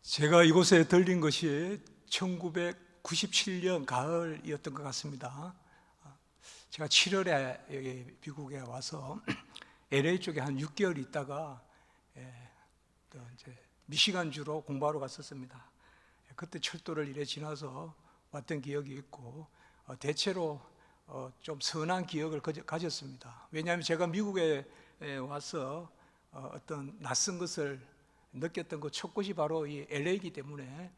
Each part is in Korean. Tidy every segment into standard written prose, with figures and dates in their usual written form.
제가 이곳에 들린 것이 1997년 가을이었던 것 같습니다. 제가 7월에 여기 미국에 와서 LA 쪽에 한 6개월 있다가 또 이제 미시간주로 공부하러 갔었습니다. 그때 철도를 이래 지나서 왔던 기억이 있고 대체로 좀 선한 기억을 가졌습니다. 왜냐하면 제가 미국에 와서 어떤 낯선 것을 느꼈던 그 첫 곳이 바로 이 LA이기 때문에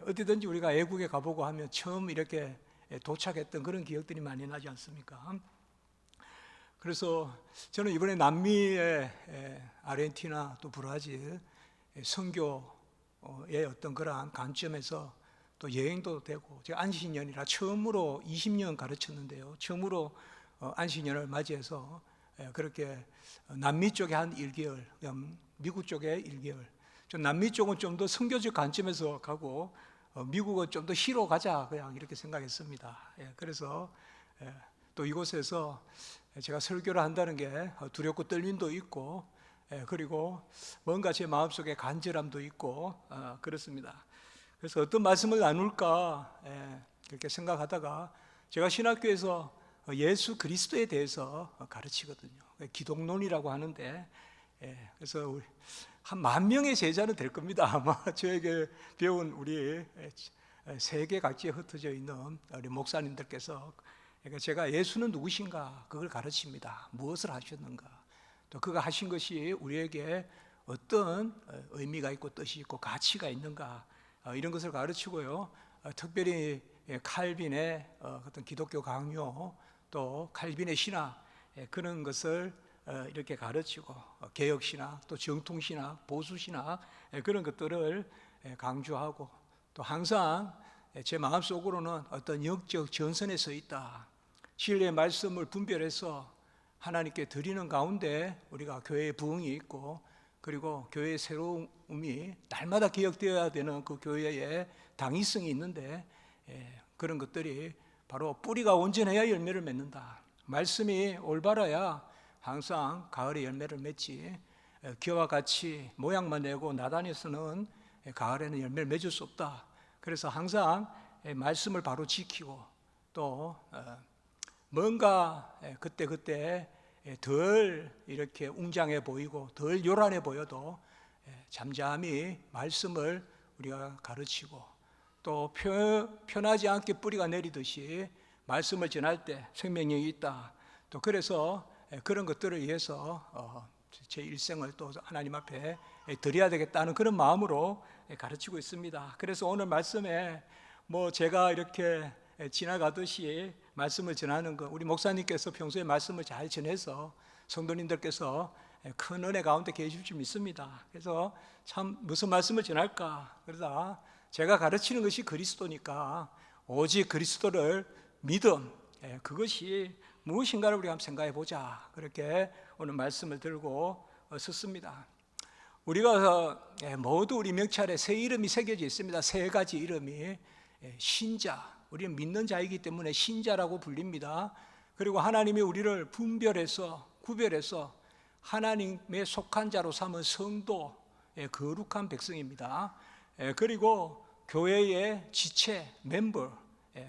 어디든지 우리가 외국에 가보고 하면 처음 이렇게 도착했던 그런 기억들이 많이 나지 않습니까? 그래서 저는 이번에 남미의 아르헨티나 또 브라질 선교의 어떤 그러한 관점에서 또 여행도 되고, 제가 안식년이라 처음으로 20년 가르쳤는데요, 처음으로 안식년을 맞이해서 그렇게 남미 쪽에 한 1개월, 미국 쪽에 1개월, 좀 남미 쪽은 좀 더 선교적 관점에서 가고 미국은 좀 더 쉬러 가자, 그냥 이렇게 생각했습니다. 그래서 또 이곳에서 제가 설교를 한다는 게 두렵고 떨림도 있고, 그리고 뭔가 제 마음속에 간절함도 있고 그렇습니다. 그래서 어떤 말씀을 나눌까 그렇게 생각하다가, 제가 신학교에서 예수 그리스도에 대해서 가르치거든요. 기독론이라고 하는데, 그래서 우리 한 10,000명의 제자는 될 겁니다. 아마 저에게 배운 우리 세계 각지에 흩어져 있는 우리 목사님들께서, 그러니까 제가 예수는 누구신가 그걸 가르칩니다. 무엇을 하셨는가, 또 그가 하신 것이 우리에게 어떤 의미가 있고 뜻이 있고 가치가 있는가, 이런 것을 가르치고요. 특별히 칼빈의 어떤 기독교 강요, 또 칼빈의 신학, 그런 것을 이렇게 가르치고, 개혁신학, 또 정통신학, 보수신학, 그런 것들을 강조하고, 또 항상 제 마음속으로는 어떤 영적 전선에 서 있다, 진리의 말씀을 분별해서 하나님께 드리는 가운데 우리가 교회의 부흥이 있고, 그리고 교회의 새로움이 날마다 기억되어야 되는 그 교회의 당위성이 있는데, 그런 것들이 바로 뿌리가 온전해야 열매를 맺는다. 말씀이 올바라야 항상 가을에 열매를 맺지, 기와 같이 모양만 내고 나다녀서는 가을에는 열매를 맺을 수 없다. 그래서 항상 말씀을 바로 지키고, 또 뭔가 그때 덜 이렇게 웅장해 보이고 덜 요란해 보여도 잠잠히 말씀을 우리가 가르치고, 또 편하지 않게 뿌리가 내리듯이 말씀을 전할 때 생명력이 있다. 또 그래서 그런 것들을 위해서 제 일생을 또 하나님 앞에 드려야 되겠다는 그런 마음으로 가르치고 있습니다. 그래서 오늘 말씀에 제가 이렇게 지나가듯이 말씀을 전하는 것, 우리 목사님께서 평소에 말씀을 잘 전해서 성도님들께서 큰 은혜 가운데 계실 줄 믿습니다. 그래서 참 무슨 말씀을 전할까, 그러다 제가 가르치는 것이 그리스도니까 오직 그리스도를 믿음, 그것이 무엇인가를 우리가 한번 생각해 보자, 그렇게 오늘 말씀을 들고 섰습니다. 우리가 모두 우리 명찰에 새 이름이 새겨져 있습니다. 3가지 이름이. 신자, 우리는 믿는 자이기 때문에 신자라고 불립니다. 그리고 하나님이 우리를 분별해서 구별해서 하나님의 속한 자로 삼은 성도, 거룩한 백성입니다. 그리고 교회의 지체, 멤버,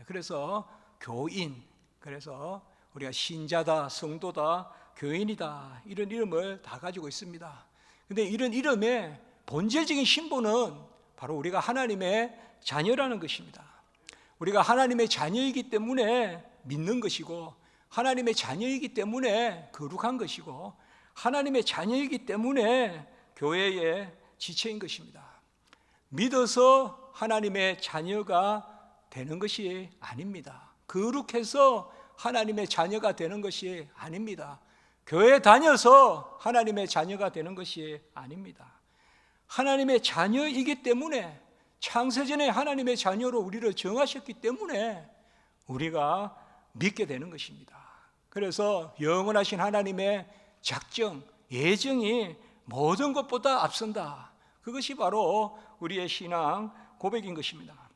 그래서 교인, 그래서 우리가 신자다, 성도다, 교인이다, 이런 이름을 다 가지고 있습니다. 근데 이런 이름의 본질적인 신분은 바로 우리가 하나님의 자녀라는 것입니다. 우리가 하나님의 자녀이기 때문에 믿는 것이고, 하나님의 자녀이기 때문에 거룩한 것이고, 하나님의 자녀이기 때문에 교회의 지체인 것입니다. 믿어서 하나님의 자녀가 되는 것이 아닙니다. 거룩해서 하나님의 자녀가 되는 것이 아닙니다. 교회 다녀서 하나님의 자녀가 되는 것이 아닙니다. 하나님의 자녀이기 때문에, 창세전에 하나님의 자녀로 우리를 정하셨기 때문에 우리가 믿게 되는 것입니다. 그래서 영원하신 하나님의 작정, 예정이 모든 것보다 앞선다. 그것이 바로 우리의 신앙 고백인 것입니다.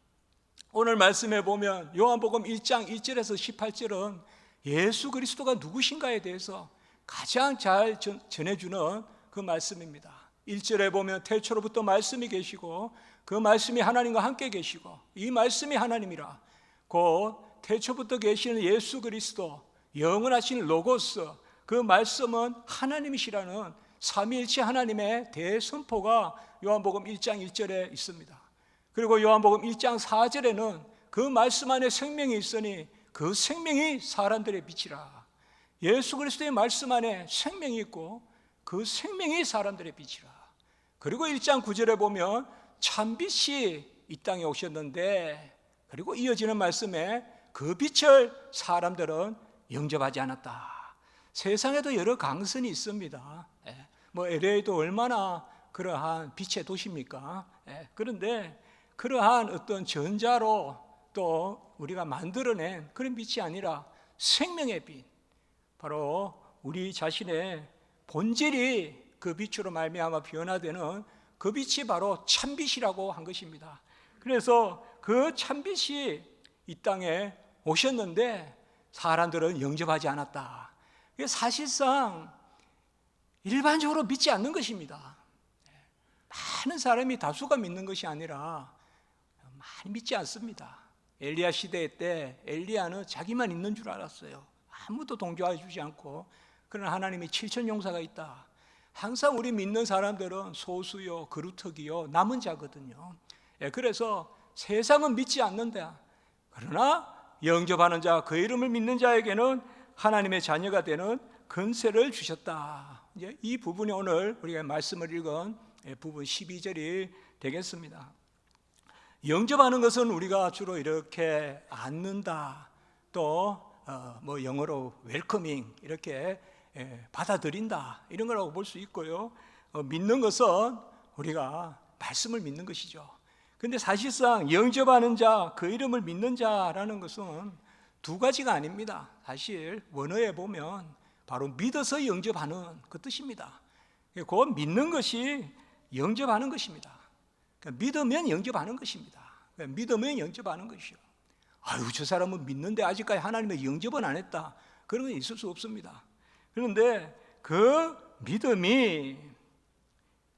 오늘 말씀에 보면 요한복음 1장 1절에서 18절은 예수 그리스도가 누구신가에 대해서 가장 잘 전해주는 그 말씀입니다. 1절에 보면 태초로부터 말씀이 계시고 그 말씀이 하나님과 함께 계시고 이 말씀이 하나님이라. 곧 태초부터 계시는 예수 그리스도, 영원하신 로고스, 그 말씀은 하나님이시라는 삼위일체 하나님의 대선포가 요한복음 1장 1절에 있습니다. 그리고 요한복음 1장 4절에는 그 말씀 안에 생명이 있으니 그 생명이 사람들의 빛이라. 예수 그리스도의 말씀 안에 생명이 있고 그 생명이 사람들의 빛이라. 그리고 1장 9절에 보면 참빛이 이 땅에 오셨는데, 그리고 이어지는 말씀에 그 빛을 사람들은 영접하지 않았다. 세상에도 여러 강선이 있습니다. 뭐 LA도 얼마나 그러한 빛의 도시입니까? 그런데 그러한 어떤 전자로 또 우리가 만들어낸 그런 빛이 아니라 생명의 빛, 바로 우리 자신의 본질이 그 빛으로 말미암아 변화되는 그 빛이 바로 참빛이라고 한 것입니다. 그래서 그 참빛이 이 땅에 오셨는데 사람들은 영접하지 않았다. 이게 사실상 일반적으로 믿지 않는 것입니다. 많은 사람이 다수가 믿는 것이 아니라 많이 믿지 않습니다. 엘리야 시대 때 엘리야는 자기만 있는 줄 알았어요. 아무도 동조해 주지 않고. 그러나 하나님이 7천 용사가 있다. 항상 우리 믿는 사람들은 소수요, 그루터기요, 남은 자거든요. 그래서 세상은 믿지 않는다. 그러나 영접하는 자, 그 이름을 믿는 자에게는 하나님의 자녀가 되는 권세를 주셨다. 이제 이 부분이 오늘 우리가 말씀을 읽은 부분 12절이 되겠습니다. 영접하는 것은 우리가 주로 이렇게 앉는다, 또 뭐 영어로 웰커밍 이렇게 받아들인다, 이런 거라고 볼 수 있고요. 믿는 것은 우리가 말씀을 믿는 것이죠. 근데 사실상 영접하는 자, 그 이름을 믿는 자라는 것은 두 가지가 아닙니다. 사실 원어에 보면 바로 믿어서 영접하는 그 뜻입니다. 그 믿는 것이 영접하는 것입니다. 그러니까 믿으면 영접하는 것입니다. 그러니까 믿으면 영접하는 것이요. 아유, 저 사람은 믿는데 아직까지 하나님의 영접은 안 했다, 그런 건 있을 수 없습니다. 그런데 그 믿음이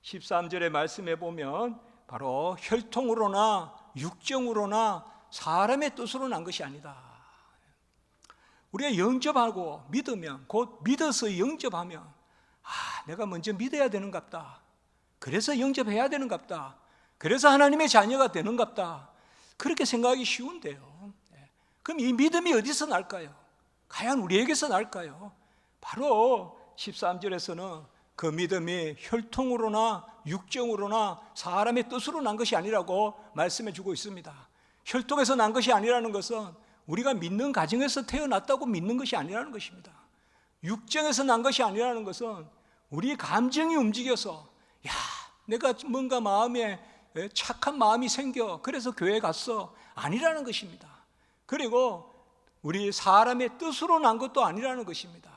13절의 말씀에 보면 바로 혈통으로나 육정으로나 사람의 뜻으로 난 것이 아니다. 우리가 영접하고 믿으면, 곧 믿어서 영접하면, 내가 먼저 믿어야 되는갑다, 그래서 영접해야 되는갑다, 그래서 하나님의 자녀가 되는갑다, 그렇게 생각하기 쉬운데요. 그럼 이 믿음이 어디서 날까요? 과연 우리에게서 날까요? 바로 13절에서는 그 믿음이 혈통으로나 육정으로나 사람의 뜻으로 난 것이 아니라고 말씀해 주고 있습니다. 혈통에서 난 것이 아니라는 것은 우리가 믿는 가정에서 태어났다고 믿는 것이 아니라는 것입니다. 육정에서 난 것이 아니라는 것은 우리 감정이 움직여서 내가 뭔가 마음에 착한 마음이 생겨 그래서 교회 갔어, 아니라는 것입니다. 그리고 우리 사람의 뜻으로 난 것도 아니라는 것입니다.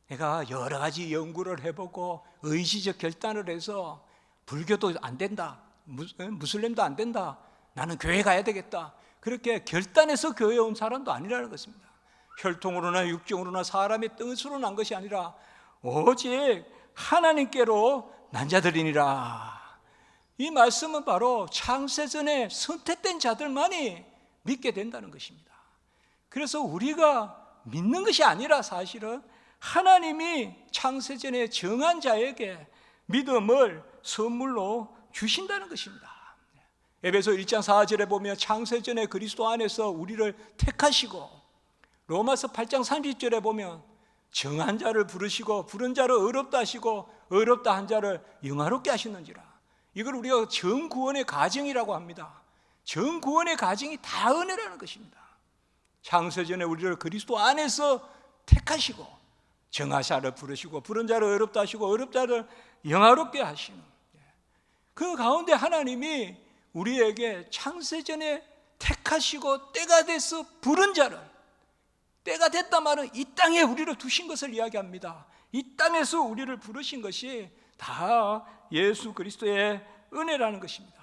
내가 여러 가지 연구를 해보고 의지적 결단을 해서 불교도 안 된다, 무슬림도 안 된다, 나는 교회 가야 되겠다, 그렇게 결단해서 교회에 온 사람도 아니라는 것입니다. 혈통으로나 육정으로나 사람의 뜻으로 난 것이 아니라 오직 하나님께로 난 자들이니라. 이 말씀은 바로 창세전에 선택된 자들만이 믿게 된다는 것입니다. 그래서 우리가 믿는 것이 아니라 사실은 하나님이 창세전에 정한 자에게 믿음을 선물로 주신다는 것입니다. 에베소 1장 4절에 보면 창세전에 그리스도 안에서 우리를 택하시고, 로마서 8장 30절에 보면 정한 자를 부르시고 부른 자를 어렵다 하시고 어렵다 한 자를 영화롭게 하시는지라. 이걸 우리가 정구원의 가정이라고 합니다. 정구원의 가정이 다 은혜라는 것입니다. 창세전에 우리를 그리스도 안에서 택하시고 정하자를 부르시고 부른 자를 어렵다 하시고 어렵다를 영화롭게 하시는, 그 가운데 하나님이 우리에게 창세전에 택하시고 때가 돼서 부른 자를, 때가 됐다 말은 이 땅에 우리를 두신 것을 이야기합니다. 이 땅에서 우리를 부르신 것이 다 예수 그리스도의 은혜라는 것입니다.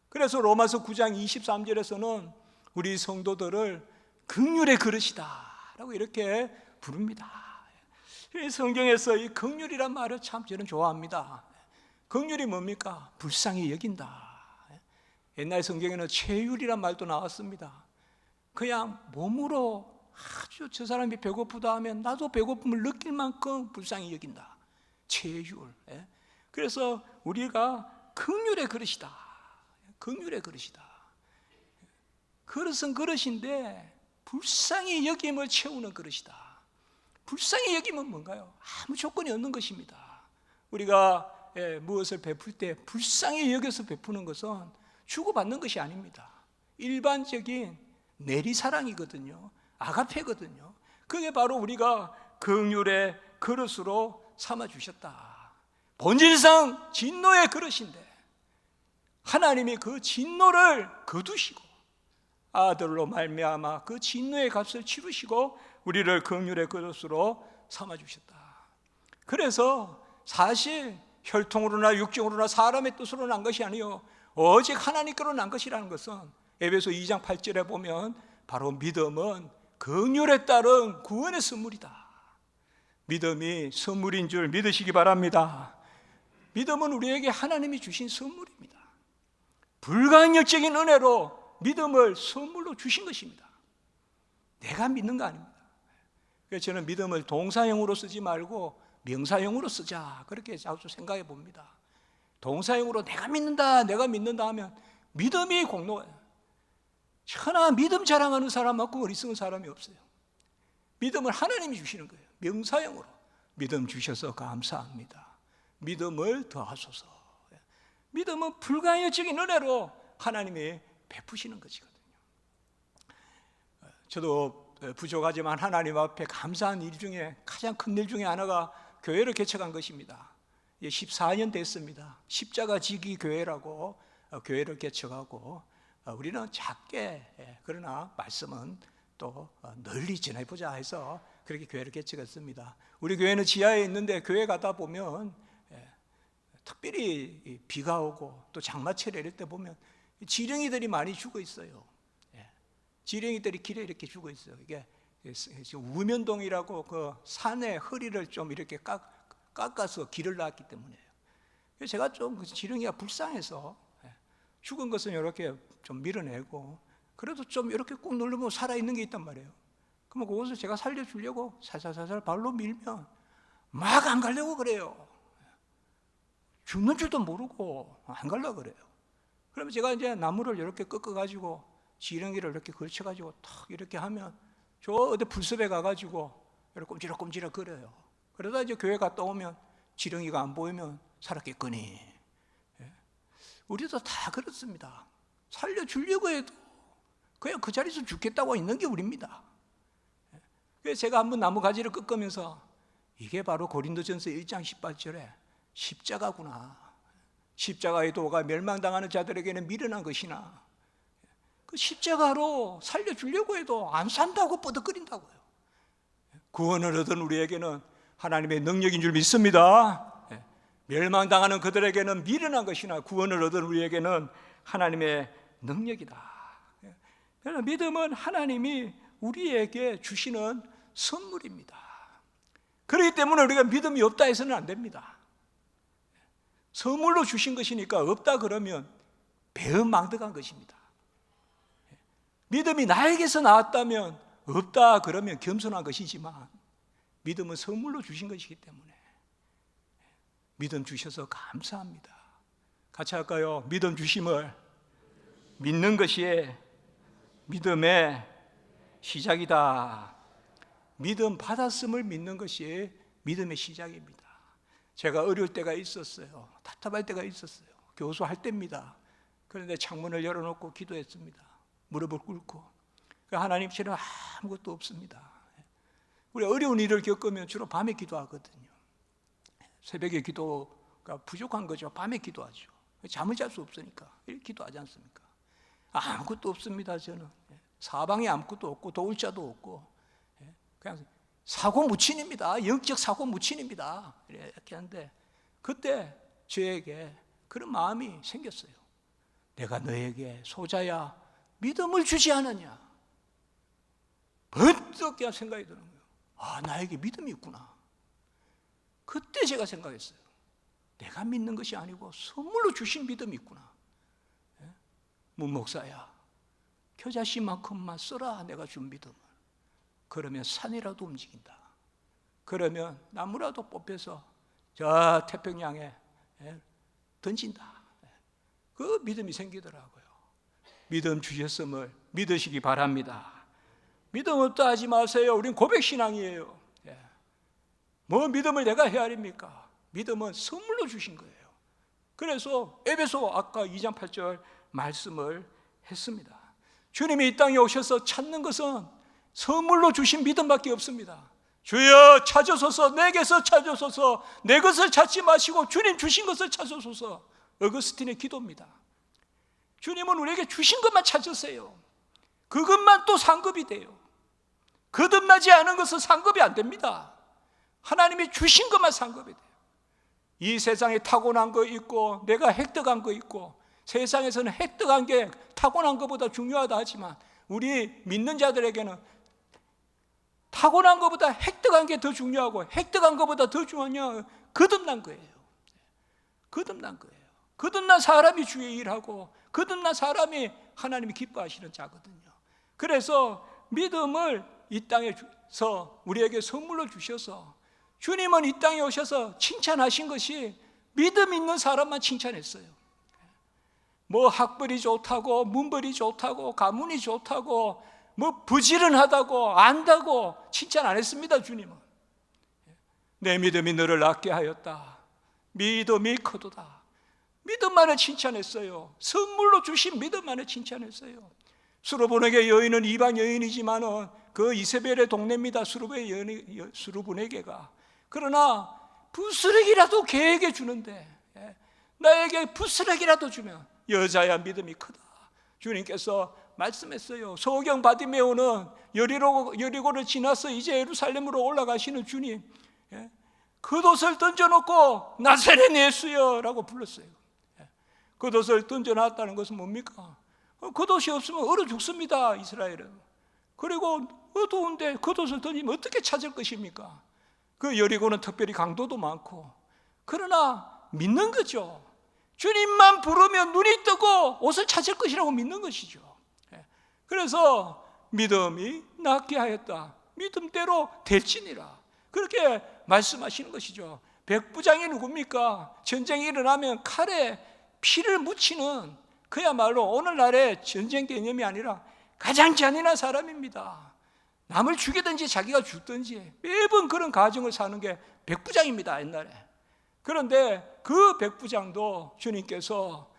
그래서 로마서 9장 23절에서는 우리 성도들을 긍휼의 그릇이다라고 이렇게 부릅니다. 성경에서 이 긍휼이란 말을 참 저는 좋아합니다. 긍휼이 뭡니까? 불쌍히 여긴다. 옛날 성경에는 체휼이란 말도 나왔습니다. 그냥 몸으로 아주 저 사람이 배고프다 하면 나도 배고픔을 느낄 만큼 불쌍히 여긴다. 체휼. 그래서 우리가 긍휼의 그릇이다. 긍휼의 그릇이다. 그릇은 그릇인데 불쌍히 여김을 채우는 그릇이다. 불쌍히 여김은 뭔가요? 아무 조건이 없는 것입니다. 우리가 무엇을 베풀 때 불쌍히 여겨서 베푸는 것은 주고받는 것이 아닙니다. 일반적인 내리사랑이거든요. 아가페거든요. 그게 바로 우리가 긍휼의 그릇으로 삼아주셨다. 본질상 진노의 그릇인데 하나님이 그 진노를 거두시고 아들로 말미암아 그 진노의 값을 치르시고 우리를 긍휼의 그릇으로 삼아주셨다. 그래서 사실 혈통으로나 육정으로나 사람의 뜻으로 난 것이 아니요 오직 하나님께로 난 것이라는 것은 에베소 2장 8절에 보면 바로 믿음은 긍휼에 따른 구원의 선물이다. 믿음이 선물인 줄 믿으시기 바랍니다. 믿음은 우리에게 하나님이 주신 선물입니다. 불가항력적인 은혜로 믿음을 선물로 주신 것입니다. 내가 믿는 거 아닙니다. 그래서 저는 믿음을 동사형으로 쓰지 말고 명사형으로 쓰자 그렇게 자주 생각해 봅니다. 동사형으로 내가 믿는다 하면 믿음이 공로예요. 천하 믿음 자랑하는 사람만큼 어리석은 사람이 없어요. 믿음을 하나님이 주시는 거예요. 명사형으로 믿음 주셔서 감사합니다. 믿음을 더하소서. 믿음은 불가항력적인 은혜로 하나님이 베푸시는 것이거든요. 저도 부족하지만 하나님 앞에 감사한 일 중에 가장 큰 일 중에 하나가 교회를 개척한 것입니다. 14년 됐습니다. 십자가 지기 교회라고 교회를 개척하고 우리는 작게 그러나 말씀은 또 널리 전해보자 해서 그렇게 교회를 개척했습니다. 우리 교회는 지하에 있는데 교회 가다 보면 특별히 비가 오고 또 장마철 이럴 때 보면 지렁이들이 많이 죽어 있어요. 지렁이들이 길에 이렇게 죽어 있어요. 이게 우면동이라고 그 산의 허리를 좀 이렇게 깎아서 길을 놨기 때문에요. 제가 좀 지렁이가 불쌍해서 죽은 것은 이렇게 좀 밀어내고 그래도 좀 이렇게 꾹 누르면 살아있는 게 있단 말이에요. 그러면 그것을 제가 살려주려고 살살살살 발로 밀면 막 안 가려고 그래요. 죽는 줄도 모르고 안 가려고 그래요. 그러면 제가 이제 나무를 이렇게 꺾어가지고 지렁이를 이렇게 걸쳐가지고 탁 이렇게 하면 저 어디 풀숲에 가가지고 이렇게 꼼지락꼼지락 거려요. 그러다 이제 교회 갔다 오면 지렁이가 안 보이면 살았겠거니. 우리도 다 그렇습니다. 살려주려고 해도 그냥 그 자리에서 죽겠다고 있는 게 우리입니다. 그래서 제가 한번 나무 가지를 꺾으면서 이게 바로 고린도전서 1장 18절에 십자가구나. 십자가의 도가 멸망당하는 자들에게는 미련한 것이나 그 십자가로 살려주려고 해도 안 산다고 뻗어거린다고요. 구원을 얻은 우리에게는 하나님의 능력인 줄 믿습니다. 멸망당하는 그들에게는 미련한 것이나 구원을 얻은 우리에게는 하나님의 능력이다. 그래서 믿음은 하나님이 우리에게 주시는 선물입니다. 그렇기 때문에 우리가 믿음이 없다 해서는 안 됩니다. 선물로 주신 것이니까 없다 그러면 배은망덕한 것입니다. 믿음이 나에게서 나왔다면 없다 그러면 겸손한 것이지만 믿음은 선물로 주신 것이기 때문에 믿음 주셔서 감사합니다. 같이 할까요? 믿음 주심을 믿는 것이 믿음의 시작이다. 믿음 받았음을 믿는 것이 믿음의 시작입니다. 제가 어려울 때가 있었어요. 답답할 때가 있었어요. 교수할 때입니다. 그런데 창문을 열어놓고 기도했습니다. 무릎을 꿇고. 하나님처럼 아무것도 없습니다. 우리 어려운 일을 겪으면 주로 밤에 기도하거든요. 새벽에 기도가 부족한 거죠. 밤에 기도하죠. 잠을 잘 수 없으니까 이렇게 기도하지 않습니까? 아무것도 없습니다. 저는 사방에 아무것도 없고 도울 자도 없고 그냥 사고 무친입니다. 영적 사고 무친입니다. 이렇게 하는데 그때 저에게 그런 마음이 생겼어요. 내가 너에게 소자야 믿음을 주지 않았냐. 번뜩 생각이 드는 거예요. 나에게 믿음이 있구나. 그때 제가 생각했어요. 내가 믿는 것이 아니고 선물로 주신 믿음이 있구나. 문목사야, 겨자씨만큼만 써라, 내가 준 믿음을. 그러면 산이라도 움직인다. 그러면 나무라도 뽑혀서 저 태평양에 던진다. 그 믿음이 생기더라고요. 믿음 주셨음을 믿으시기 바랍니다. 믿음 없다 하지 마세요. 우린 고백신앙이에요. 뭐 믿음을 내가 헤아립니까? 믿음은 선물로 주신 거예요. 그래서 에베소 아까 2장 8절 말씀을 했습니다. 주님이 이 땅에 오셔서 찾는 것은 선물로 주신 믿음밖에 없습니다. 주여 찾으소서, 내게서 찾으소서, 내 것을 찾지 마시고 주님 주신 것을 찾으소서. 어거스틴의 기도입니다. 주님은 우리에게 주신 것만 찾으세요. 그것만 또 상급이 돼요. 거듭나지 않은 것은 상급이 안 됩니다. 하나님이 주신 것만 상급이 돼요. 이 세상에 타고난 거 있고 내가 획득한 거 있고, 세상에서는 획득한 게 타고난 것보다 중요하다 하지만 우리 믿는 자들에게는 타고난 것보다 획득한 게 더 중요하고, 획득한 것보다 더 중요한 건 거듭난 거예요. 거듭난 거예요. 거듭난 사람이 주의 일하고 거듭난 사람이 하나님이 기뻐하시는 자거든요. 그래서 믿음을 이 땅에서 우리에게 선물로 주셔서, 주님은 이 땅에 오셔서 칭찬하신 것이 믿음 있는 사람만 칭찬했어요. 뭐 학벌이 좋다고, 문벌이 좋다고, 가문이 좋다고, 뭐 부지런하다고, 안다고 칭찬 안 했습니다. 주님은 내 믿음이 너를 낫게 하였다, 믿음이 크도다, 믿음만을 칭찬했어요. 선물로 주신 믿음만을 칭찬했어요. 수르보네게 여인은 이방 여인이지만은 그 이세벨의 동네입니다. 수르보네게가. 그러나 부스러기라도 걔에게 주는데, 나에게 부스러기라도 주면 여자야 믿음이 크다. 주님께서 말씀했어요. 소경 바디메오는 여리고를 지나서 이제 예루살렘으로 올라가시는 주님, 겉옷을 던져놓고 나사렛 예수여 라고 불렀어요. 겉옷을 던져놨다는 것은 뭡니까? 겉옷이 없으면 얼어 죽습니다, 이스라엘은. 그리고 어두운데 겉옷을 던지면 어떻게 찾을 것입니까? 그 여리고는 특별히 강도도 많고. 그러나 믿는 거죠. 주님만 부르면 눈이 뜨고 옷을 찾을 것이라고 믿는 것이죠. 그래서 믿음이 낫게 하였다, 믿음대로 될지니라, 그렇게 말씀하시는 것이죠. 백부장이 누굽니까? 전쟁이 일어나면 칼에 피를 묻히는, 그야말로 오늘날의 전쟁 개념이 아니라 가장 잔인한 사람입니다. 남을 죽이든지 자기가 죽든지 매번 그런 가정을 사는 게 백부장입니다, 옛날에. 그런데 그 백부장도 주님께서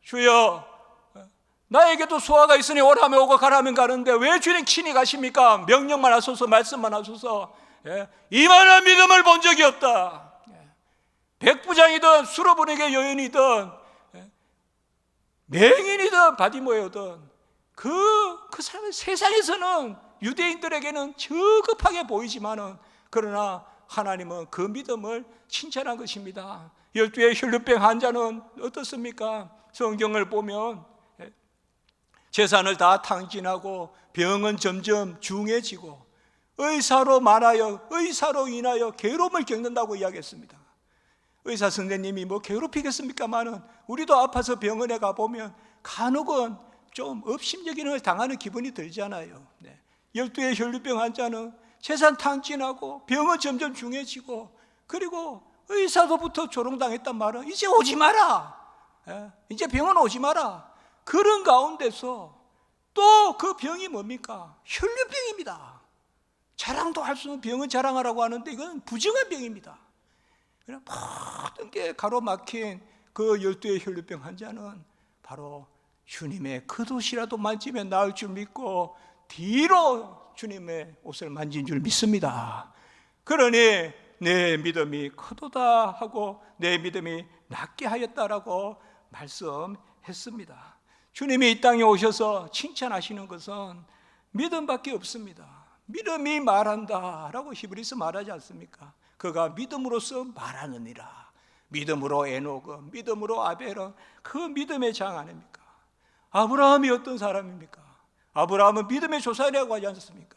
주여 나에게도 소화가 있으니 오라면 오고 가라면 가는데 왜 주님 친히 가십니까? 명령만 하소서, 말씀만 하소서. 이만한 믿음을 본 적이 없다. 백부장이든 수르보네게 여인이든 맹인이든 바디모여든 그 사람은 세상에서는 유대인들에게는 저급하게 보이지만은, 그러나 하나님은 그 믿음을 칭찬한 것입니다. 12의 혈루병 환자는 어떻습니까? 성경을 보면 재산을 다 탕진하고 병은 점점 중해지고 의사로 인하여 괴로움을 겪는다고 이야기했습니다. 의사 선생님이 뭐 괴롭히겠습니까마는 우리도 아파서 병원에 가보면 간혹은 좀 업심여기는 당하는 기분이 들잖아요. 12의 혈루병 환자는 재산 탕진하고 병은 점점 중해지고, 그리고 의사로부터 조롱당했단 말은 이제 오지 마라, 이제 병원 오지 마라. 그런 가운데서 또 그 병이 뭡니까? 혈루병입니다. 자랑도 할 수 없는 병은 자랑하라고 하는데 이건 부정한 병입니다. 그냥 모든 게 가로막힌 그 12의 혈루병 환자는 바로 주님의 겉옷이라도 만지면 나을 줄 믿고 뒤로 주님의 옷을 만진 줄 믿습니다. 그러니 내 믿음이 크도다 하고 내 믿음이 낫게 하였다라고 말씀했습니다. 주님이 이 땅에 오셔서 칭찬하시는 것은 믿음밖에 없습니다. 믿음이 말한다라고 히브리서 말하지 않습니까? 그가 믿음으로써 말하느니라. 믿음으로 에녹은, 믿음으로 아벨은 그 믿음의 장 아닙니까? 아브라함이 어떤 사람입니까? 아브라함은 믿음의 조상이라고 하지 않습니까?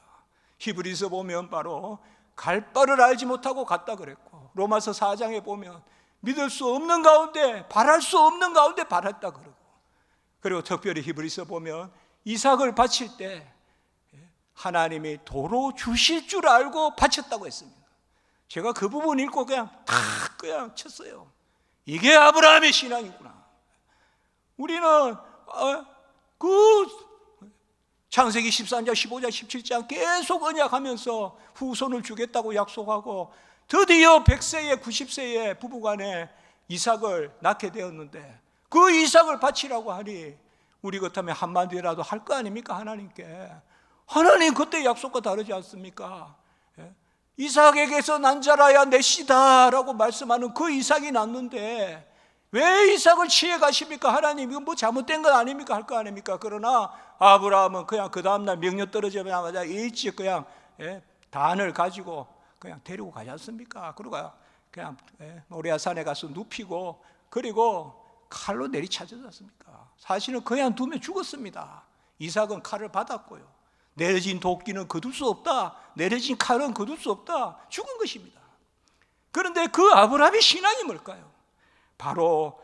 히브리서 보면 바로 갈 바를 알지 못하고 갔다 그랬고, 로마서 4장에 보면 믿을 수 없는 가운데, 바랄 수 없는 가운데 바랐다 그러고, 그리고 특별히 히브리서 보면 이삭을 바칠 때 하나님이 도로 주실 줄 알고 바쳤다고 했습니다. 제가 그 부분 읽고 그냥 쳤어요. 이게 아브라함의 신앙이구나. 우리는 그 창세기 13장, 15장, 17장 계속 언약하면서 후손을 주겠다고 약속하고 드디어 100세에 90세에 부부간에 이삭을 낳게 되었는데 그 이삭을 바치라고 하니 우리 같으면 한마디라도 할 거 아닙니까? 하나님께. 하나님 그때 약속과 다르지 않습니까? 이삭에게서 난 자라야 내 씨다라고 말씀하는 그 이삭이 낳는데 왜 이삭을 취해 가십니까? 하나님 이건 뭐 잘못된 건 아닙니까? 할 거 아닙니까? 그러나 아브라함은 그냥 그 다음날 명령 떨어지자마자 일찍 그냥 단을 가지고 그냥 데리고 가지 않습니까? 그러고 그냥 모리아산에 가서 눕히고 그리고 칼로 내리쳐졌지 않습니까? 사실은 그냥 두면 죽었습니다. 이삭은 칼을 받았고요. 내려진 도끼는 거둘 수 없다. 내려진 칼은 거둘 수 없다. 죽은 것입니다. 그런데 그 아브라함의 신앙이 뭘까요? 바로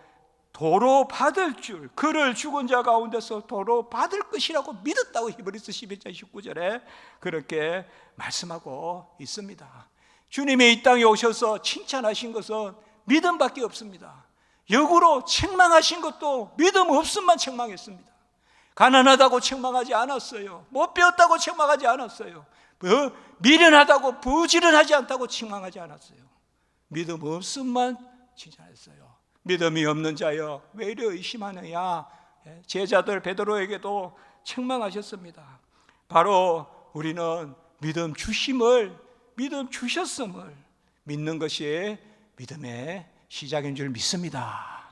도로 받을 줄, 그를 죽은 자 가운데서 도로 받을 것이라고 믿었다고 히브리서 11장 19절에 그렇게 말씀하고 있습니다. 주님이 이 땅에 오셔서 칭찬하신 것은 믿음밖에 없습니다. 역으로 책망하신 것도 믿음 없음만 책망했습니다. 가난하다고 책망하지 않았어요. 못 배웠다고 책망하지 않았어요. 미련하다고 부지런하지 않다고 책망하지 않았어요. 믿음 없음만 칭찬했어요. 믿음이 없는 자여 왜 이리 의심하느냐. 제자들 베드로에게도 책망하셨습니다. 바로 우리는 믿음 주셨음을 믿는 것이 믿음의 시작인 줄 믿습니다.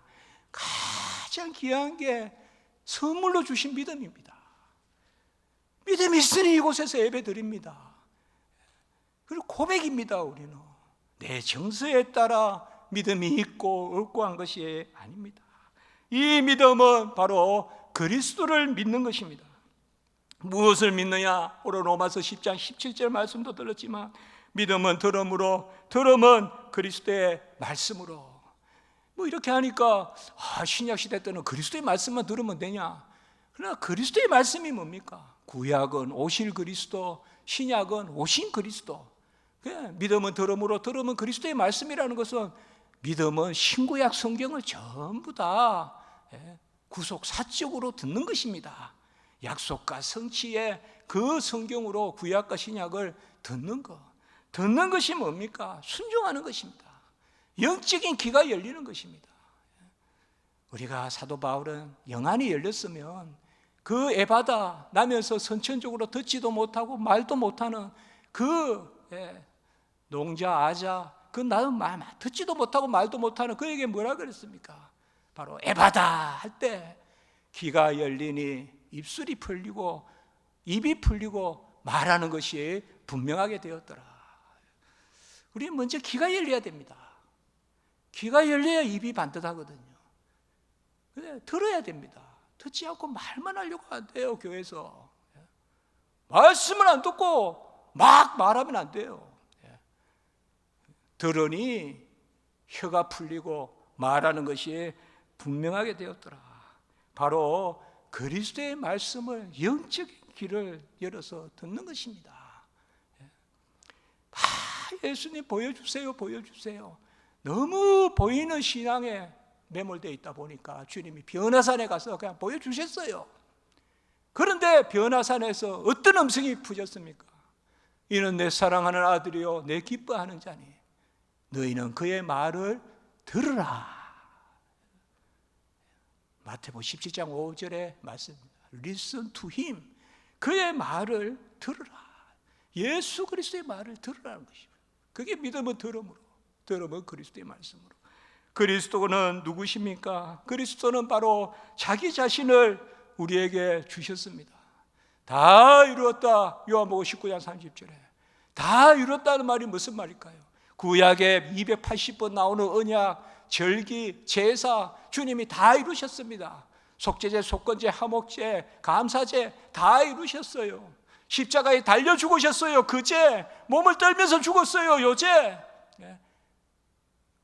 가장 귀한 게 선물로 주신 믿음입니다. 믿음이 있으니 이곳에서 예배 드립니다. 그리고 고백입니다. 우리는 내 정서에 따라 믿음이 있고 없고 한 것이 아닙니다. 이 믿음은 바로 그리스도를 믿는 것입니다. 무엇을 믿느냐? 오늘 로마서 10장 17절 말씀도 들었지만 믿음은 들음으로, 들음은 그리스도의 말씀으로. 뭐 이렇게 하니까 신약시대 때는 그리스도의 말씀만 들으면 되냐? 그러나 그리스도의 말씀이 뭡니까? 구약은 오실 그리스도, 신약은 오신 그리스도. 믿음은 들음으로, 들음은 그리스도의 말씀이라는 것은 믿음은 신구약 성경을 전부 다 구속사적으로 듣는 것입니다. 약속과 성취의 그 성경으로 구약과 신약을 듣는 것. 듣는 것이 뭡니까? 순종하는 것입니다. 영적인 귀가 열리는 것입니다. 우리가 사도 바울은 영안이 열렸으면 그 에바다 나면서 선천적으로 듣지도 못하고 말도 못하는 그 농자 아자 그 나는 듣지도 못하고 말도 못하는 그에게 뭐라 그랬습니까? 바로 에바다 할 때 귀가 열리니 입술이 풀리고 입이 풀리고 말하는 것이 분명하게 되었더라. 우리는 먼저 귀가 열려야 됩니다. 귀가 열려야 입이 반듯하거든요. 들어야 됩니다. 듣지 않고 말만 하려고 안 돼요. 교회에서 말씀을 안 듣고 막 말하면 안 돼요. 들으니 혀가 풀리고 말하는 것이 분명하게 되었더라. 바로 그리스도의 말씀을 영적인 귀를 열어서 듣는 것입니다. 예수님 보여주세요, 보여주세요. 너무 보이는 신앙에 매몰되어 있다 보니까 주님이 변화산에 가서 그냥 보여주셨어요. 그런데 변화산에서 어떤 음성이 퍼졌습니까? 이는 내 사랑하는 아들이요 내 기뻐하는 자니 너희는 그의 말을 들으라. 마태복음 17장 5절의 말씀입니다. Listen to him. 그의 말을 들으라. 예수 그리스도의 말을 들으라는 것입니다. 그게 믿음은 들음으로, 들음은 그리스도의 말씀으로. 그리스도는 누구십니까? 그리스도는 바로 자기 자신을 우리에게 주셨습니다. 다 이루었다. 요한복음 19장 30절에 다 이루었다는 말이 무슨 말일까요? 구약에 280번 나오는 언약, 절기, 제사 주님이 다 이루셨습니다. 속죄제, 속건제, 화목제, 감사제 다 이루셨어요. 십자가에 달려 죽으셨어요. 그제 몸을 떨면서 죽었어요. 요제.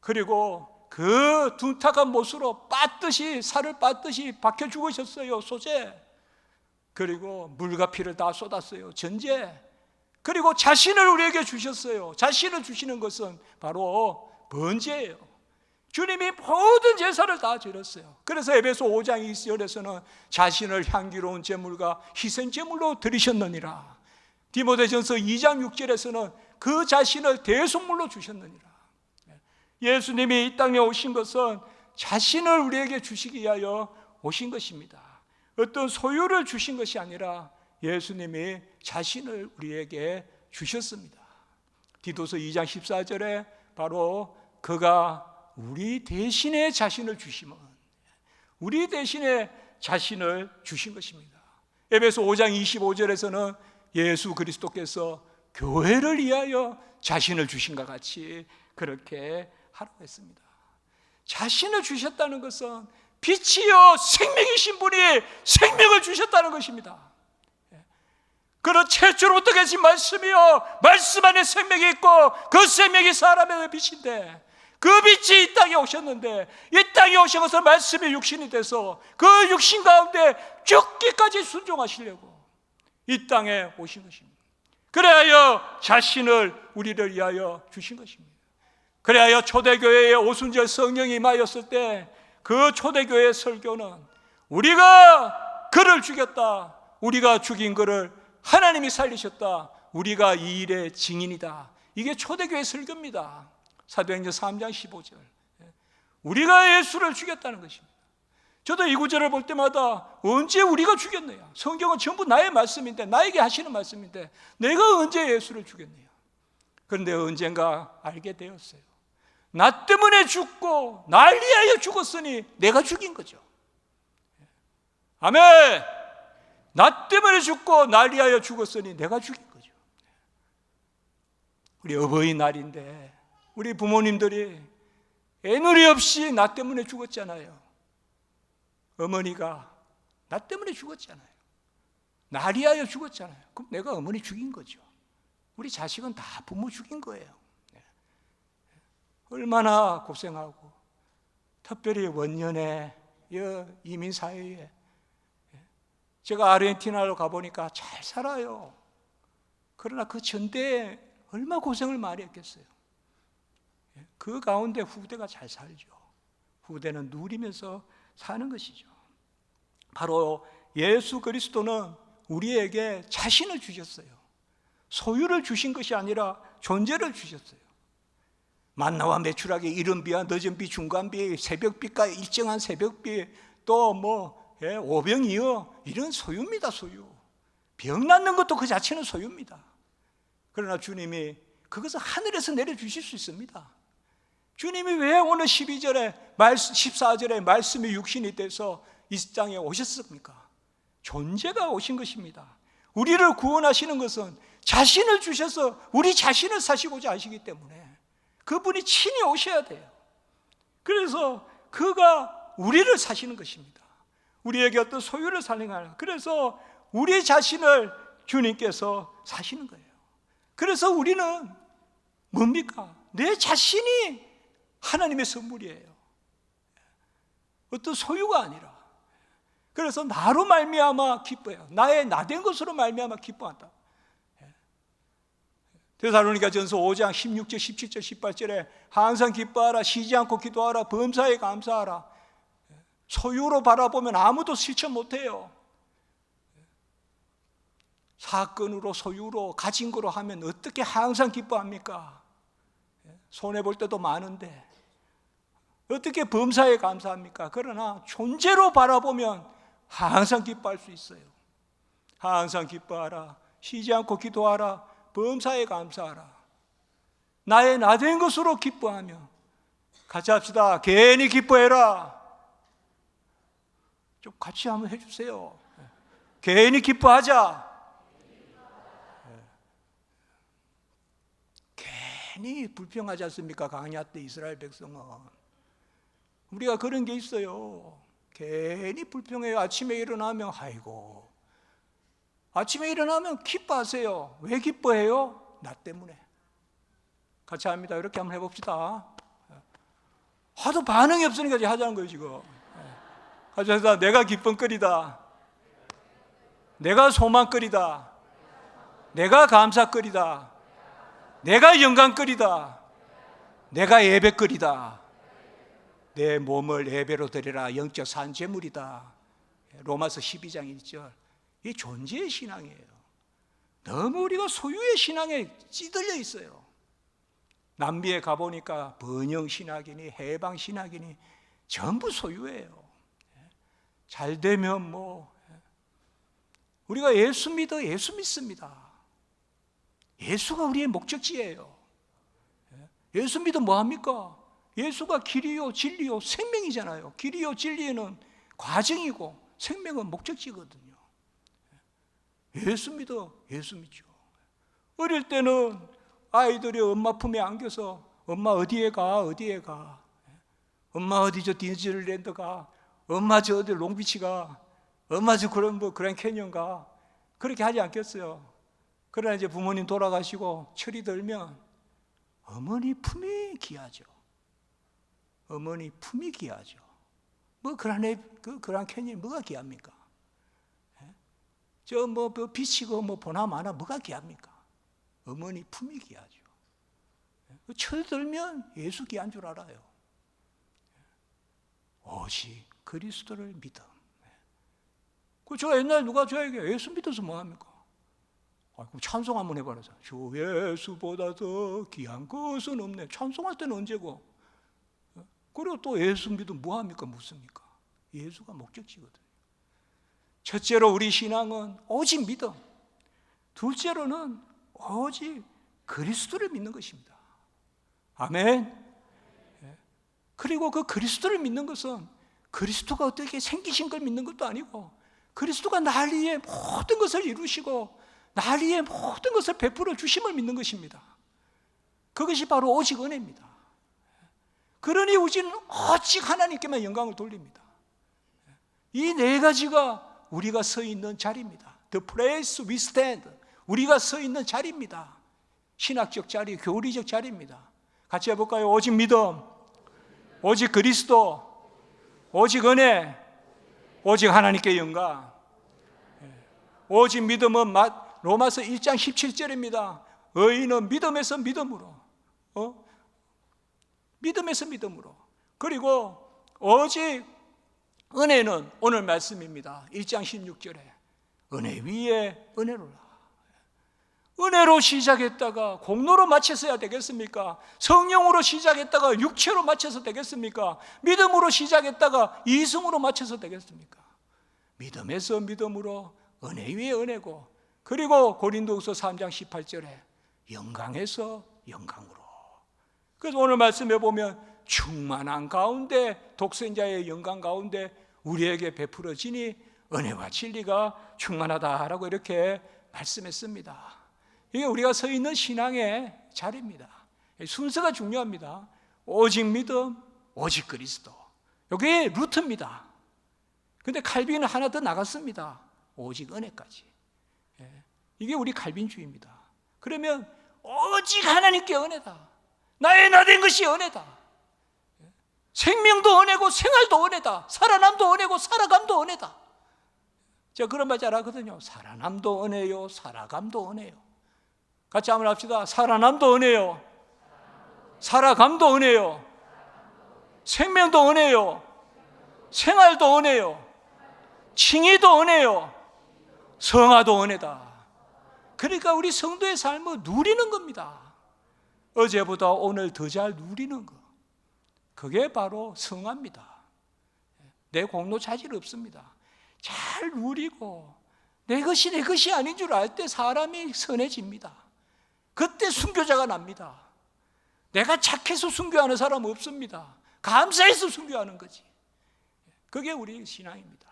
그리고 그 둔탁한 못으로 빻듯이, 살을 빻듯이 박혀 죽으셨어요. 소재. 그리고 물과 피를 다 쏟았어요. 전제. 그리고 자신을 우리에게 주셨어요. 자신을 주시는 것은 바로 번제예요. 주님이 모든 제사를 다 드렸어요. 그래서 에베소 5장 20절에서는 자신을 향기로운 제물과 희생제물로 드리셨느니라. 디모데전서 2장 6절에서는 그 자신을 대속물로 주셨느니라. 예수님이 이 땅에 오신 것은 자신을 우리에게 주시기 위하여 오신 것입니다. 어떤 소유를 주신 것이 아니라 예수님이 자신을 우리에게 주셨습니다. 디도서 2장 14절에 바로 그가 우리 대신에 자신을 주심은, 우리 대신에 자신을 주신 것입니다. 에베소 5장 25절에서는 예수 그리스도께서 교회를 위하여 자신을 주신 것 같이 그렇게 하라고 했습니다. 자신을 주셨다는 것은 빛이요 생명이신 분이 생명을 주셨다는 것입니다. 그런 최초로부터 계신 말씀이요, 말씀 안에 생명이 있고 그 생명이 사람의 빛인데, 그 빛이 이 땅에 오셨는데, 이 땅에 오신 것은 말씀이 육신이 돼서 그 육신 가운데 죽기까지 순종하시려고 이 땅에 오신 것입니다. 그래야 자신을 우리를 위하여 주신 것입니다. 그래야 초대교회에 오순절 성령이 임하였을 때 그 초대교회의 설교는 우리가 그를 죽였다, 우리가 죽인 그를 하나님이 살리셨다, 우리가 이 일의 증인이다. 이게 초대교회 설교입니다. 사도행전 3장 15절. 우리가 예수를 죽였다는 것입니다. 저도 이 구절을 볼 때마다 언제 우리가 죽였느냐, 성경은 전부 나의 말씀인데, 나에게 하시는 말씀인데 내가 언제 예수를 죽였느냐. 그런데 언젠가 알게 되었어요. 나 때문에 죽고 날 위하여 죽었으니 내가 죽인 거죠. 아멘. 나 때문에 죽고 날 위하여 죽었으니 내가 죽인 거죠. 우리 어버이날인데 우리 부모님들이 애누리 없이 나 때문에 죽었잖아요. 어머니가 나 때문에 죽었잖아요. 날 위하여 죽었잖아요. 그럼 내가 어머니 죽인 거죠. 우리 자식은 다 부모 죽인 거예요. 얼마나 고생하고, 특별히 원년에 이민사회에, 제가 아르헨티나로 가보니까 잘 살아요. 그러나 그 전대에 얼마나 고생을 많이 했겠어요. 그 가운데 후대가 잘 살죠. 후대는 누리면서 사는 것이죠. 바로 예수 그리스도는 우리에게 자신을 주셨어요. 소유를 주신 것이 아니라 존재를 주셨어요. 만나와 매출하기, 이른비와 늦은비, 중간비, 새벽비가 일정한 새벽비, 또 오병이어, 이런 소유입니다. 소유. 병 낫는 것도 그 자체는 소유입니다. 그러나 주님이 그것을 하늘에서 내려주실 수 있습니다. 주님이 왜 오늘 14절에 말씀이 육신이 돼서 이 땅에 오셨습니까? 존재가 오신 것입니다. 우리를 구원하시는 것은 자신을 주셔서 우리 자신을 사시고자 하시기 때문에 그분이 친히 오셔야 돼요. 그래서 그가 우리를 사시는 것입니다. 우리에게 어떤 소유를 사는 게 아니라, 그래서 우리 자신을 주님께서 사시는 거예요. 그래서 우리는 뭡니까? 내 자신이 하나님의 선물이에요. 어떤 소유가 아니라. 그래서 나로 말미암아 기뻐해요. 나의 나된 것으로 말미암아 기뻐한다. 데살로니가전서 5장 16절, 17절, 18절에 항상 기뻐하라, 쉬지 않고 기도하라, 범사에 감사하라. 소유로 바라보면 아무도 실천 못해요. 사건으로, 소유로, 가진 거로 하면 어떻게 항상 기뻐합니까? 손해볼 때도 많은데 어떻게 범사에 감사합니까? 그러나 존재로 바라보면 항상 기뻐할 수 있어요. 항상 기뻐하라, 쉬지 않고 기도하라, 범사에 감사하라. 나의 나된 것으로 기뻐하며, 같이 합시다. 괜히 기뻐해라. 좀 같이 한번 해주세요. 괜히 기뻐하자. 괜히 불평하지 않습니까? 광야 때 이스라엘 백성은. 우리가 그런 게 있어요. 괜히 불평해요. 아침에 일어나면 아이고, 아침에 일어나면 기뻐하세요. 왜 기뻐해요? 나 때문에. 같이 합니다. 이렇게 한번 해봅시다. 하도 반응이 없으니까 이제 하자는 거예요 지금. 하셔서 내가 기쁨거리다, 내가 소망거리다, 내가 감사거리다, 내가 영광거리다, 내가 예배거리다. 내 몸을 예배로 드리라. 영적 산재물이다. 로마서 12장 1절. 이 존재의 신앙이에요. 너무 우리가 소유의 신앙에 찌들려 있어요. 남미에 가보니까 번영신학이니 해방신학이니 전부 소유예요. 잘 되면 뭐 우리가 예수 믿어 예수 믿습니다. 예수가 우리의 목적지예요. 예수 믿어 뭐합니까? 예수가 길이요 진리요 생명이잖아요. 길이요 진리는 과정이고 생명은 목적지거든요. 예수 믿어 예수 믿죠. 어릴 때는 아이들이 엄마 품에 안겨서 엄마 어디에 가 어디에 가, 엄마 어디 저 디즈니랜드 가, 엄마 저 어디 롱비치 가, 엄마 저 그런 뭐 그랜 캐니언 가, 그렇게 하지 않겠어요. 그러나 이제 부모님 돌아가시고 철이 들면 어머니 품이 귀하죠. 어머니 품이 귀하죠. 뭐 그란 캐니언 뭐가 귀합니까? 저 뭐 비치고 뭐 보나마나 뭐가 귀합니까? 어머니 품이 귀하죠. 철 들면 예수 귀한 줄 알아요. 오직 그리스도를 믿음. 그 제가 옛날에 누가 저에게 예수 믿어서 뭐합니까? 그럼 찬송 한번 해봐라. 주 예수보다 더 귀한 것은 없네. 찬송할 때는 언제고? 그리고 또 예수 믿으면 뭐합니까? 묻습니까? 예수가 목적지거든요. 첫째로 우리 신앙은 오직 믿음, 둘째로는 오직 그리스도를 믿는 것입니다. 아멘. 그리고 그 그리스도를 믿는 것은 그리스도가 어떻게 생기신 걸 믿는 것도 아니고 그리스도가 날 위해 모든 것을 이루시고 날 위해 모든 것을 베풀어 주심을 믿는 것입니다. 그것이 바로 오직 은혜입니다. 그러니 우리는 오직 하나님께만 영광을 돌립니다. 이 네 가지가 우리가 서 있는 자리입니다. The place we stand. 우리가 서 있는 자리입니다. 신학적 자리, 교리적 자리입니다. 같이 해볼까요? 오직 믿음, 오직 그리스도, 오직 은혜, 오직 하나님께 영광. 오직 믿음은 로마서 1장 17절입니다. 의인은 믿음에서 믿음으로, 믿음에서 믿음으로. 그리고 오직 은혜는 오늘 말씀입니다. 1장 16절에 은혜 위에 은혜로라. 은혜로 시작했다가 공로로 마쳤어야 되겠습니까? 성령으로 시작했다가 육체로 마쳐서 되겠습니까? 믿음으로 시작했다가 이승으로 마쳐서 되겠습니까? 믿음에서 믿음으로, 은혜 위에 은혜고, 그리고 고린도후서 3장 18절에 영광에서 영광으로. 그래서 오늘 말씀해 보면 충만한 가운데, 독생자의 영광 가운데 우리에게 베풀어지니 은혜와 진리가 충만하다라고 이렇게 말씀했습니다. 이게 우리가 서 있는 신앙의 자리입니다. 순서가 중요합니다. 오직 믿음, 오직 그리스도. 이게 루트입니다. 그런데 칼빈은 하나 더 나갔습니다. 오직 은혜까지. 이게 우리 칼빈주의입니다. 그러면 오직 하나님께 은혜다. 나의 나된 것이 은혜다. 생명도 은혜고 생활도 은혜다. 살아남도 은혜고 살아감도 은혜다. 제가 그런 말 잘 하거든요. 살아남도 은혜요, 살아감도 은혜요. 같이 한번 합시다. 살아남도 은혜요, 살아감도 은혜요, 생명도 은혜요, 생활도 은혜요, 칭의도 은혜요, 성화도 은혜다. 그러니까 우리 성도의 삶을 누리는 겁니다. 어제보다 오늘 더 잘 누리는 것, 그게 바로 성화입니다. 내 공로 차질 없습니다. 잘 누리고 내 것이 아닌 줄 알 때 사람이 선해집니다. 그때 순교자가 납니다. 내가 착해서 순교하는 사람 없습니다. 감사해서 순교하는 거지. 그게 우리 신앙입니다.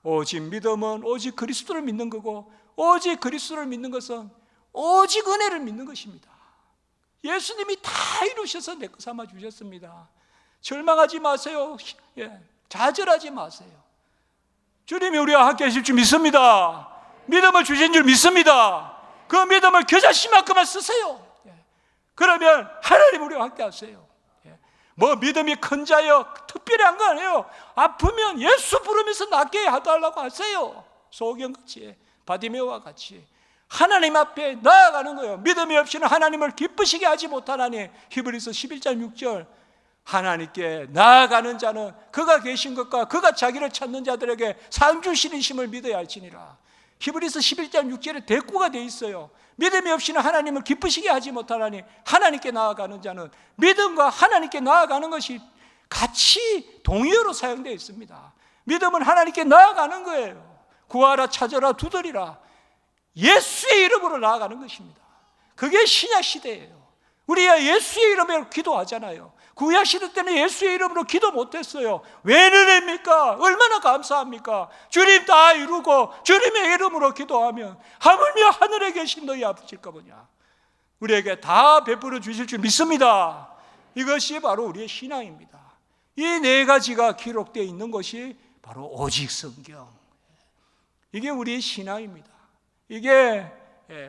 오직 믿음은 오직 그리스도를 믿는 거고, 오직 그리스도를 믿는 것은 오직 은혜를 믿는 것입니다. 예수님이 다 이루셔서 내 것 삼아 주셨습니다. 절망하지 마세요. 좌절하지 마세요. 주님이 우리와 함께 하실 줄 믿습니다. 믿음을 주신 줄 믿습니다. 그 믿음을 겨자씨만큼만 쓰세요. 그러면 하나님 우리와 함께 하세요. 뭐 믿음이 큰 자여 특별히 한 거 아니에요. 아프면 예수 부르면서 낫게 해달라고 하세요. 소경같이, 바디메오와 같이 하나님 앞에 나아가는 거예요. 믿음이 없이는 하나님을 기쁘시게 하지 못하나니. 히브리서 11장 6절. 하나님께 나아가는 자는 그가 계신 것과 그가 자기를 찾는 자들에게 상 주시는 심을 믿어야 할지니라. 히브리서 11장 6절에 대꾸가 되어 있어요. 믿음이 없이는 하나님을 기쁘시게 하지 못하나니 하나님께 나아가는 자는, 믿음과 하나님께 나아가는 것이 같이 동의어로 사용되어 있습니다. 믿음은 하나님께 나아가는 거예요. 구하라, 찾아라, 두드리라. 예수의 이름으로 나아가는 것입니다. 그게 신약 시대예요. 우리가 예수의 이름으로 기도하잖아요. 구약 시대 때는 예수의 이름으로 기도 못했어요. 왜 그럽니까? 얼마나 감사합니까? 주님 다 이루고 주님의 이름으로 기도하면 하물며 하늘에 계신 너희 아버지일까 보냐, 우리에게 다 베풀어 주실 줄 믿습니다. 이것이 바로 우리의 신앙입니다. 이 네 가지가 기록되어 있는 것이 바로 오직 성경. 이게 우리의 신앙입니다. 이게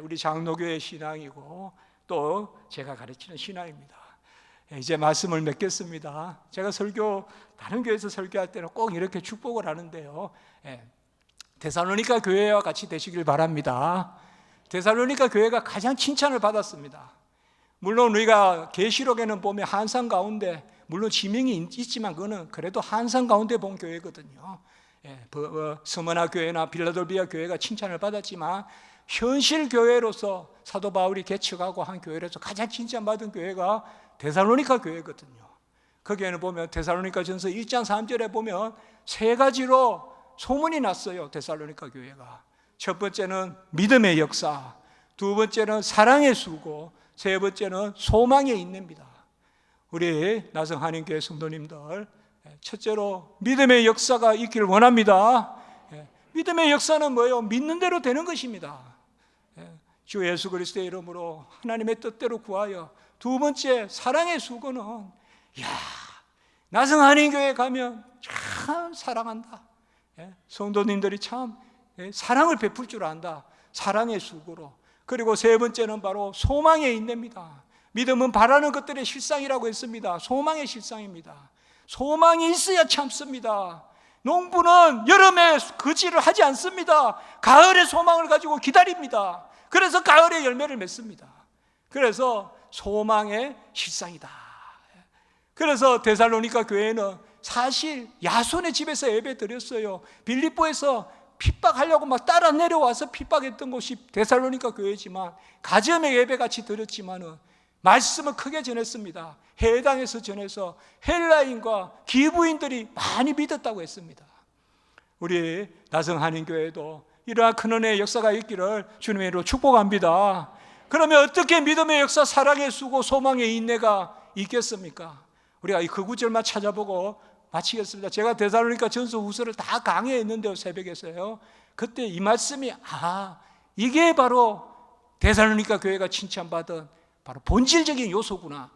우리 장로교의 신앙이고 또 제가 가르치는 신앙입니다. 이제 말씀을 맺겠습니다. 제가 다른 교회에서 설교할 때는 꼭 이렇게 축복을 하는데요, 데살로니가 교회와 같이 되시길 바랍니다. 데살로니가 교회가 가장 칭찬을 받았습니다. 물론 우리가 계시록에는 보면 한상 가운데, 물론 지명이 있지만 그거는 그래도 한상 가운데 본 교회거든요. 스무나 교회나 빌라델비아 교회가 칭찬을 받았지만 현실 교회로서 사도 바울이 개척하고 한 교회로서 가장 칭찬받은 교회가 데살로니가 교회거든요. 거기에는 보면 데살로니가 전서 1장 3절에 보면 세 가지로 소문이 났어요. 데살로니가 교회가. 첫 번째는 믿음의 역사, 두 번째는 사랑의 수고, 세 번째는 소망의 인내입니다. 우리 나성 한인교회 성도님들, 첫째로 믿음의 역사가 있기를 원합니다. 믿음의 역사는 뭐예요? 믿는 대로 되는 것입니다. 주 예수 그리스도의 이름으로 하나님의 뜻대로 구하여. 두 번째, 사랑의 수고는, 나성 한인교회 가면 참 사랑한다. 성도님들이 참 사랑을 베풀 줄 안다. 사랑의 수고로. 그리고 세 번째는 바로 소망의 인내입니다. 믿음은 바라는 것들의 실상이라고 했습니다. 소망의 실상입니다. 소망이 있어야 참습니다. 농부는 여름에 거지를 하지 않습니다. 가을에 소망을 가지고 기다립니다. 그래서 가을에 열매를 맺습니다. 그래서 소망의 실상이다. 그래서 데살로니가 교회는 사실 야손의 집에서 예배 드렸어요. 빌립보에서 핍박하려고 막 따라 내려와서 핍박했던 곳이 데살로니가 교회지만, 가정의 예배 같이 드렸지만은 말씀을 크게 전했습니다. 해당에서 전해서 헬라인과 기부인들이 많이 믿었다고 했습니다. 우리 나성 한인교회도 이러한 큰 은혜의 역사가 있기를 주님의 이름으로 축복합니다. 그러면 어떻게 믿음의 역사, 사랑의 수고, 소망의 인내가 있겠습니까? 우리가 그 구절만 찾아보고 마치겠습니다. 제가 데살로니가 전서 후서를 다 강의했는데요, 새벽에서요. 그때 이 말씀이, 이게 바로 데살로니가 교회가 칭찬받은 바로 본질적인 요소구나.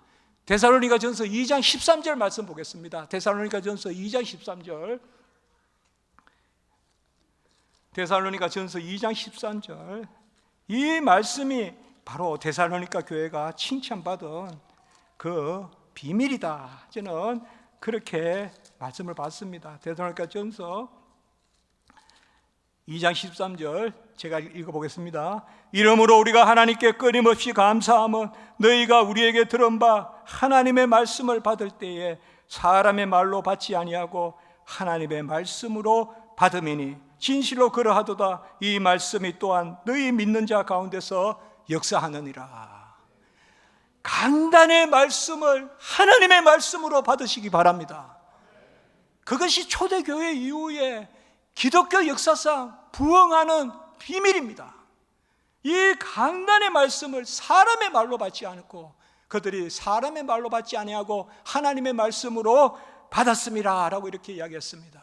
데살로니가 전서 2장 13절 말씀 보겠습니다. 데살로니가 전서 2장 13절. 데살로니가 전서 2장 13절. 이 말씀이 바로 데살로니가 교회가 칭찬받은 그 비밀이다. 저는 그렇게 말씀을 받습니다. 데살로니가 전서 2장 13절 제가 읽어보겠습니다. 이러므로 우리가 하나님께 끊임없이 감사함은 너희가 우리에게 들은 바 하나님의 말씀을 받을 때에 사람의 말로 받지 아니하고 하나님의 말씀으로 받음이니 진실로 그러하도다. 이 말씀이 또한 너희 믿는 자 가운데서 역사하느니라. 강단의 말씀을 하나님의 말씀으로 받으시기 바랍니다. 그것이 초대교회 이후에 기독교 역사상 부흥하는 비밀입니다. 이 강단의 말씀을 사람의 말로 받지 않고 그들이 사람의 말로 받지 아니하고 하나님의 말씀으로 받았음이라 라고 이렇게 이야기했습니다.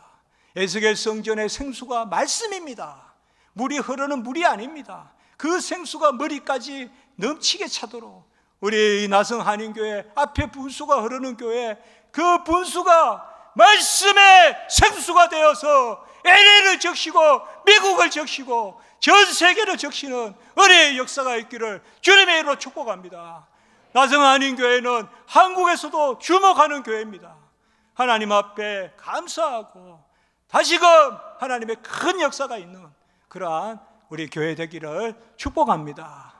에스겔 성전의 생수가 말씀입니다. 물이 흐르는 물이 아닙니다. 그 생수가 머리까지 넘치게 차도록 우리 나성 한인교회 앞에 분수가 흐르는 교회, 그 분수가 말씀의 생수가 되어서 LA를 적시고 미국을 적시고 전 세계를 적시는 은혜의 역사가 있기를 주님의 이름으로 축복합니다. 나성 한인교회는 한국에서도 주목하는 교회입니다. 하나님 앞에 감사하고 다시금 하나님의 큰 역사가 있는 그러한 우리 교회 되기를 축복합니다.